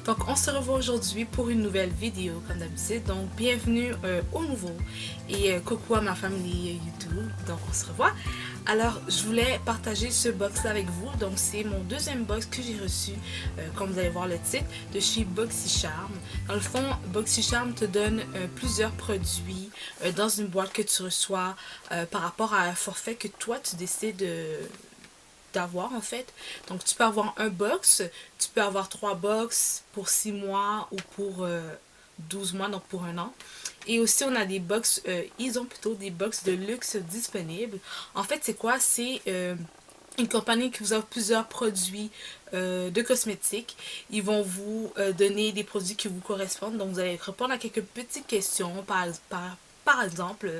Donc on se revoit aujourd'hui pour une nouvelle vidéo comme d'habitude. Donc bienvenue au nouveau et coucou à ma famille YouTube. Donc on se revoit. Alors je voulais partager ce box là avec vous. Donc c'est mon deuxième box que j'ai reçu, comme vous allez voir le titre, de chez BoxyCharm. Dans le fond, BoxyCharm te donne plusieurs produits dans une boîte que tu reçois par rapport à un forfait que toi tu décides d'avoir en fait. Donc tu peux avoir un box, tu peux avoir 3 box pour 6 mois ou pour 12 mois, donc pour un an. Et aussi on a des box, ils ont plutôt des box de luxe disponibles. En fait c'est quoi? C'est une compagnie qui vous offre plusieurs produits de cosmétiques. Ils vont vous donner des produits qui vous correspondent. Donc vous allez répondre à quelques petites questions par exemple,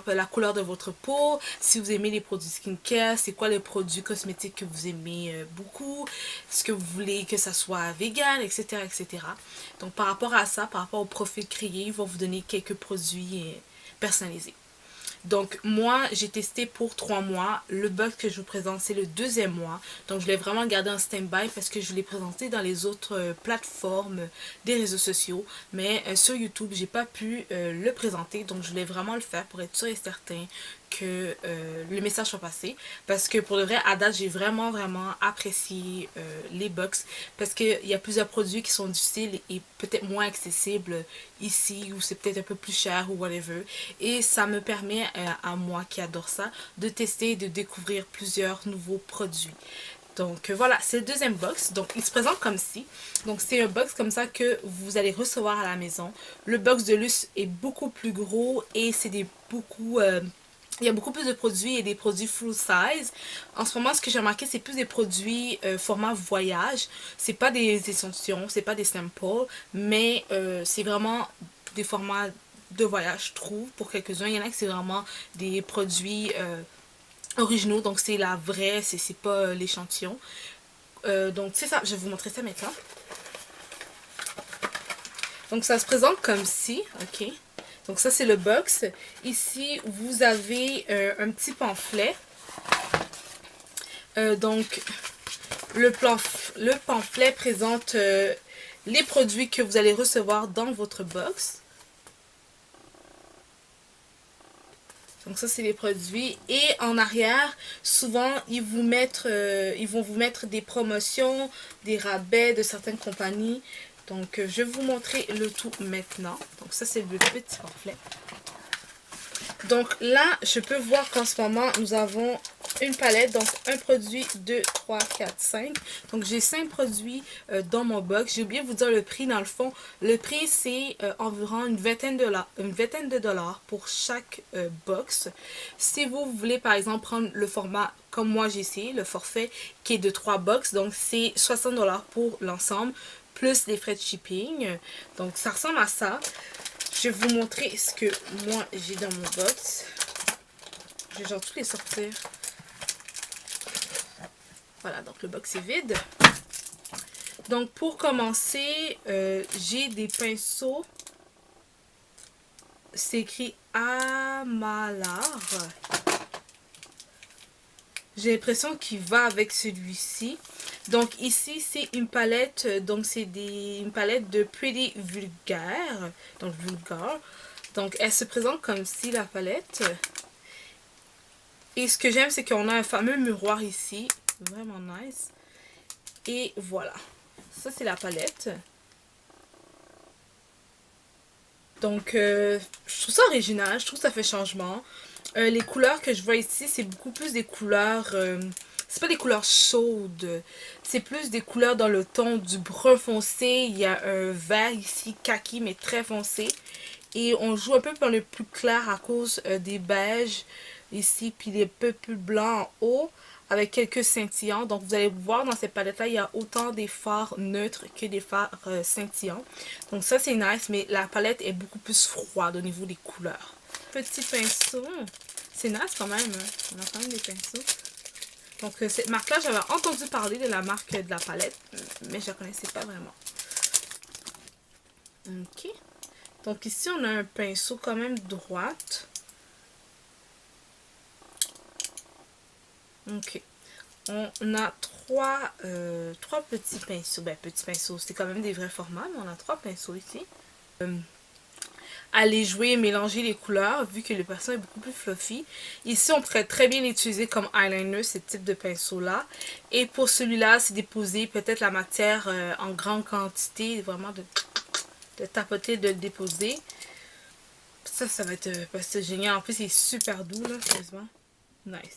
la couleur de votre peau, si vous aimez les produits skincare, c'est quoi les produits cosmétiques que vous aimez beaucoup, est-ce que vous voulez que ça soit vegan, etc., etc. Donc par rapport à ça, par rapport au profil créé, ils vont vous donner quelques produits personnalisés. Donc moi j'ai testé pour 3 mois. Le box que je vous présente c'est le deuxième mois. Donc je l'ai vraiment gardé en stand-by parce que je l'ai présenté dans les autres plateformes des réseaux sociaux. Mais sur YouTube j'ai pas pu le présenter. Donc je voulais vraiment le faire pour être sûr et certain que le message soit passé. Parce que pour le vrai à date j'ai vraiment apprécié les box. Parce qu'il y a plusieurs produits qui sont difficiles et peut-être moins accessibles ici. Ou c'est peut-être un peu plus cher ou whatever. Et ça me permet à moi qui adore ça de tester et de découvrir plusieurs nouveaux produits. Donc voilà, c'est le deuxième box. Donc il se présente comme ci. Donc c'est un box comme ça que vous allez recevoir à la maison. Le box de luxe est beaucoup plus gros et c'est il y a beaucoup plus de produits et des produits full size. En ce moment, ce que j'ai remarqué, c'est plus des produits format voyage. C'est pas des échantillons, c'est pas des samples, mais c'est vraiment des formats de voyage, je trouve, pour quelques-uns. Il y en a que c'est vraiment des produits originaux, donc c'est la vraie, c'est pas l'échantillon. Donc c'est ça, je vais vous montrer ça maintenant. Donc ça se présente comme ci, ok. Donc ça c'est le box. Ici vous avez un petit pamphlet. Donc le pamphlet présente les produits que vous allez recevoir dans votre box. Donc ça c'est les produits. Et en arrière, souvent ils vont vous mettre des promotions, des rabais de certaines compagnies. Donc je vais vous montrer le tout maintenant. Donc ça c'est le petit pamphlet. Donc là, je peux voir qu'en ce moment, nous avons une palette, donc un produit, 2, 3, 4, 5. Donc j'ai 5 produits dans mon box. J'ai oublié de vous dire le prix dans le fond. Le prix c'est environ une vingtaine de dollars pour chaque box. Si vous voulez par exemple prendre le format comme moi j'ai essayé, le forfait qui est de 3 box, donc c'est 60 dollars pour l'ensemble, plus les frais de shipping. Donc ça ressemble à ça. Je vais vous montrer ce que moi j'ai dans mon box. Je vais genre tous les sortir. Voilà, donc le box est vide. Donc pour commencer, j'ai des pinceaux. C'est écrit Amalar. J'ai l'impression qu'il va avec celui-ci. Donc ici c'est une palette, donc c'est une palette de Pretty Vulgaire. Donc vulgaire. Donc elle se présente comme ci la palette. Et ce que j'aime c'est qu'on a un fameux miroir ici. Vraiment nice. Et voilà. Ça c'est la palette. Donc je trouve ça original, je trouve que ça fait changement. Les couleurs que je vois ici c'est beaucoup plus des couleurs... c'est pas des couleurs chaudes, c'est plus des couleurs dans le ton du brun foncé. Il y a un vert ici, kaki, mais très foncé. Et on joue un peu par le plus clair à cause des beiges ici, puis des peu plus blancs en haut, avec quelques scintillants. Donc vous allez voir dans cette palette-là, il y a autant des fards neutres que des fards scintillants. Donc ça c'est nice, mais la palette est beaucoup plus froide au niveau des couleurs. Petit pinceau, c'est nice quand même, hein? On a quand même des pinceaux. Donc cette marque-là, j'avais entendu parler de la marque de la palette, mais je la connaissais pas vraiment. Ok. Donc ici, on a un pinceau quand même droite. Ok. On a trois petits pinceaux. Ben, petits pinceaux, c'est quand même des vrais formats, mais on a 3 pinceaux ici. Aller jouer et mélanger les couleurs, vu que le pinceau est beaucoup plus fluffy. Ici, on pourrait très bien l'utiliser comme eyeliner, ce type de pinceau-là. Et pour celui-là, c'est déposer peut-être la matière en grande quantité, vraiment de tapoter, de le déposer. Ça va être c'est génial. En plus, il est super doux, là, sérieusement. Nice.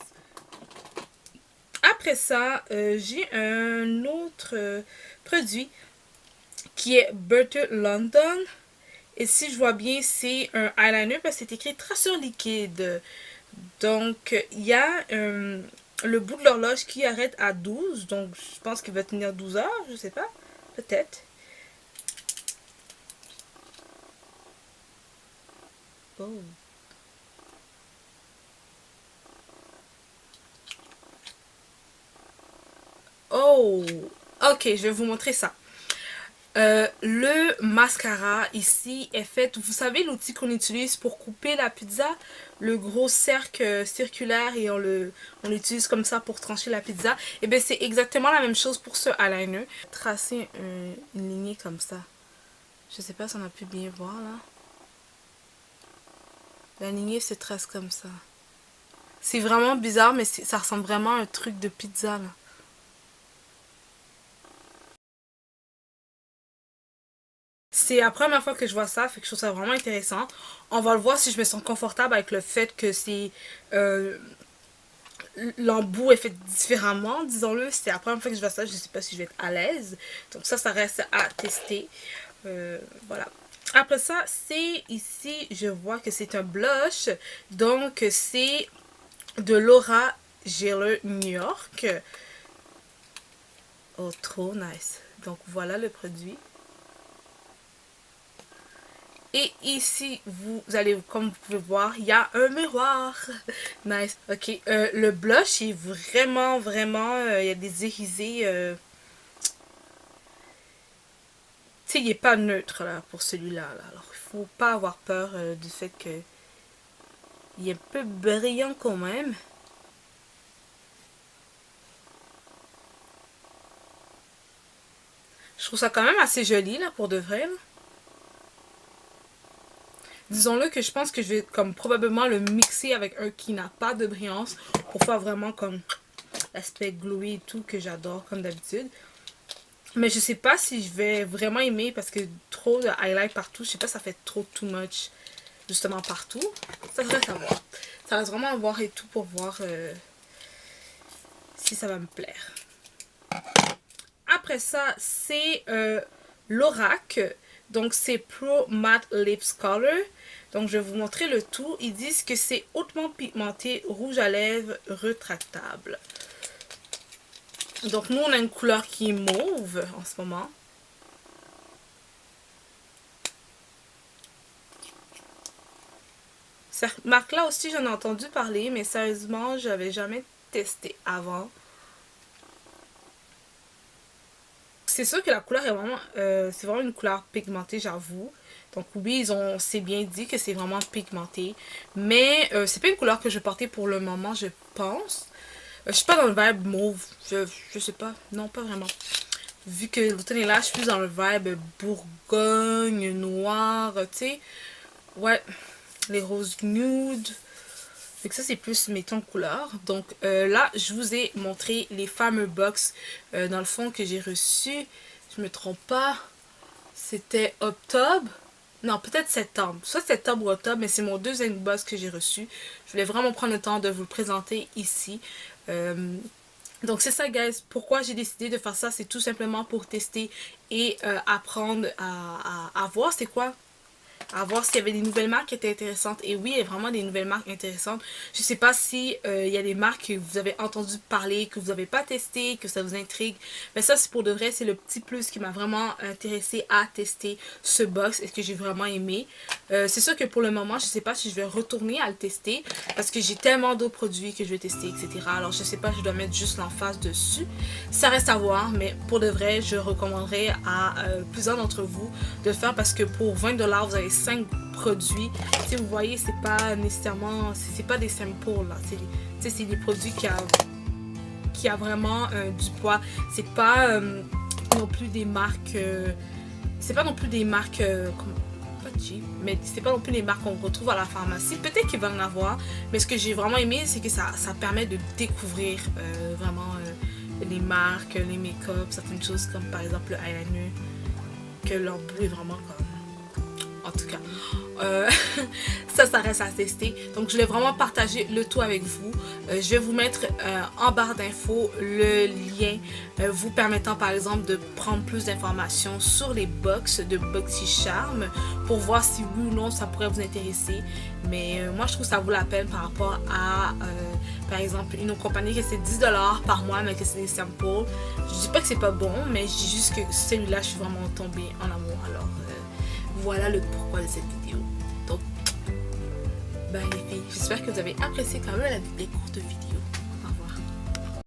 Après ça, j'ai un autre produit qui est Butter London. Et si je vois bien, c'est un eyeliner parce que c'est écrit traceur liquide. Donc, il y a le bout de l'horloge qui arrête à 12. Donc, je pense qu'il va tenir 12 heures, je sais pas. Peut-être. Oh. Oh. Ok, je vais vous montrer ça. Le mascara ici est fait, vous savez l'outil qu'on utilise pour couper la pizza, le gros cercle circulaire et on l'utilise comme ça pour trancher la pizza. Et bien c'est exactement la même chose pour ce eyeliner. Tracer une lignée comme ça. Je sais pas si on a pu bien voir là. La lignée se trace comme ça. C'est vraiment bizarre mais ça ressemble vraiment à un truc de pizza là. C'est la première fois que je vois ça, fait que je trouve ça vraiment intéressant. On va le voir si je me sens confortable avec le fait que c'est l'embout est fait différemment, disons-le. C'est la première fois que je vois ça, je sais pas si je vais être à l'aise. Donc ça reste à tester. Voilà. Après ça, c'est ici, je vois que c'est un blush. Donc c'est de Laura Geller New York. Oh, trop nice. Donc voilà le produit. Et ici, vous allez, comme vous pouvez voir, il y a un miroir. Nice. Ok. Le blush est vraiment, il y a des irisés. Tu sais, il n'est pas neutre là, pour celui-là. Là. Alors, il ne faut pas avoir peur du fait que il est un peu brillant quand même. Je trouve ça quand même assez joli là, pour de vrai. Là. Disons-le que je pense que je vais comme probablement le mixer avec un qui n'a pas de brillance pour faire vraiment comme l'aspect glowy et tout que j'adore comme d'habitude. Mais je sais pas si je vais vraiment aimer parce que trop de highlight partout, je sais pas, ça fait trop too much justement partout. Ça reste à voir. Ça reste vraiment à voir et tout pour voir si ça va me plaire. Après ça, c'est l'Orac. Donc c'est Pro Matte Lips Color. Donc je vais vous montrer le tout. Ils disent que c'est hautement pigmenté, rouge à lèvres, rétractable. Donc nous on a une couleur qui est mauve en ce moment. Cette marque-là aussi j'en ai entendu parler, mais sérieusement j'avais jamais testé avant. C'est sûr que la couleur est vraiment, c'est vraiment une couleur pigmentée, j'avoue. Donc oui, c'est bien dit que c'est vraiment pigmenté. Mais c'est pas une couleur que je vais porter pour le moment, je pense. Je suis pas dans le vibe mauve. Je sais pas. Non, pas vraiment. Vu que l'automne est là, je suis plus dans le vibe Bourgogne, noir, tu sais. Ouais, les roses nude. Fait que ça, c'est plus mes tons de couleur. Donc là, je vous ai montré les fameux box dans le fond que j'ai reçus. Je me trompe pas. C'était octobre. Non, peut-être septembre. Soit septembre ou octobre, mais c'est mon deuxième box que j'ai reçu. Je voulais vraiment prendre le temps de vous le présenter ici. Donc c'est ça guys, pourquoi j'ai décidé de faire ça, c'est tout simplement pour tester et apprendre à voir c'est quoi. À voir s'il y avait des nouvelles marques qui étaient intéressantes. Et oui, il y a vraiment des nouvelles marques intéressantes. Je sais pas si il y a des marques que vous avez entendu parler, que vous n'avez pas testé, que ça vous intrigue. Mais ça, c'est pour de vrai, c'est le petit plus qui m'a vraiment intéressé à tester ce box et que j'ai vraiment aimé. C'est sûr que pour le moment, je sais pas si je vais retourner à le tester parce que j'ai tellement d'autres produits que je vais tester, etc. Alors, je sais pas, je dois mettre juste l'emphase dessus. Ça reste à voir, mais pour de vrai, je recommanderais à plusieurs d'entre vous de le faire parce que pour 20 $, vous avez 5 produits. Si vous voyez, c'est pas nécessairement, c'est pas des samples là, c'est des produits qui a... qui a vraiment du poids. C'est pas non plus des marques c'est pas non plus des marques pas cheap, mais c'est pas non plus les marques qu'on retrouve à la pharmacie. Peut-être qu'ils vont en avoir, mais ce que j'ai vraiment aimé, c'est que ça permet de découvrir vraiment les marques, les make-up, certaines choses comme par exemple le eyeliner, que leur bout est vraiment comme... En tout cas, ça reste à tester. Donc, je voulais vraiment partager le tout avec vous. Je vais vous mettre en barre d'infos le lien vous permettant par exemple de prendre plus d'informations sur les box de BoxyCharm pour voir si oui ou non ça pourrait vous intéresser. Mais moi, je trouve que ça vaut la peine par rapport à, par exemple, une autre compagnie que c'est 10$ par mois, mais que c'est des samples. Je dis pas que c'est pas bon, mais je dis juste que celui-là, je suis vraiment tombée en amour. Alors, voilà le pourquoi de cette vidéo. Donc, ben les filles, j'espère que vous avez apprécié quand même les courtes vidéos.